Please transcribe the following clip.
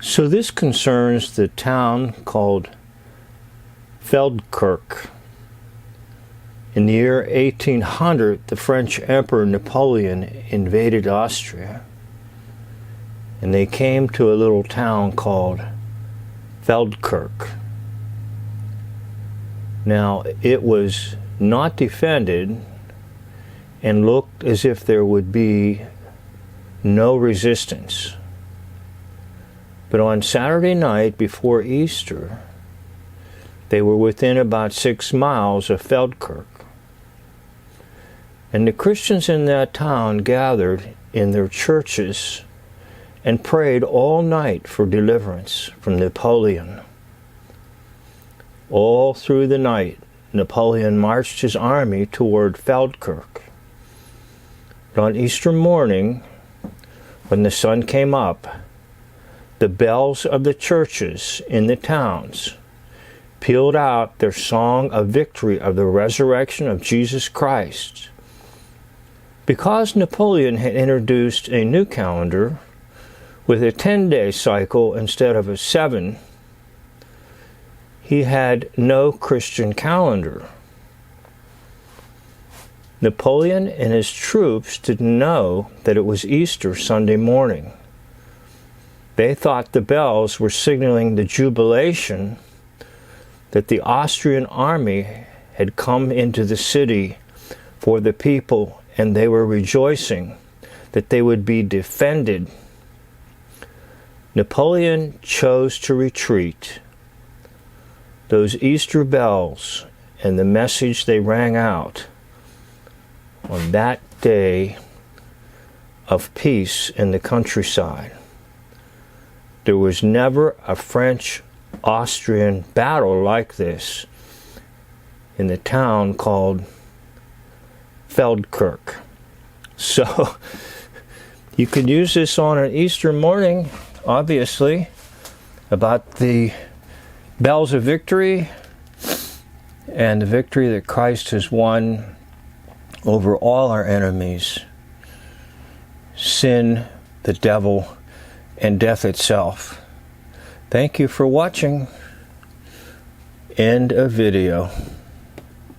So this concerns the town called Feldkirk. In the year 1800, the French Emperor Napoleon invaded Austria, and they came to a little town called Feldkirk. Now, it was not defended and looked as if there would be no resistance. But on Saturday night before Easter, they were within about 6 miles of Feldkirk. And the Christians in that town gathered in their churches and prayed all night for deliverance from Napoleon. All through the night, Napoleon marched his army toward Feldkirk. But on Easter morning, when the sun came up, the bells of the churches in the towns pealed out their song of victory of the resurrection of Jesus Christ. Because Napoleon had introduced a new calendar with a 10-day cycle instead of a 7, he had no Christian calendar. Napoleon and his troops didn't know that it was Easter Sunday morning. They thought the bells were signaling the jubilation that the Austrian army had come into the city for the people, and they were rejoicing that they would be defended. Napoleon chose to retreat. Those Easter bells and the message they rang out on that day of peace in the countryside. There was never a French-Austrian battle like this in the town called Feldkirk. So you could use this on an Easter morning, obviously, about the bells of victory and the victory that Christ has won over all our enemies, sin, the devil, and death itself. Thank you for watching. End of video.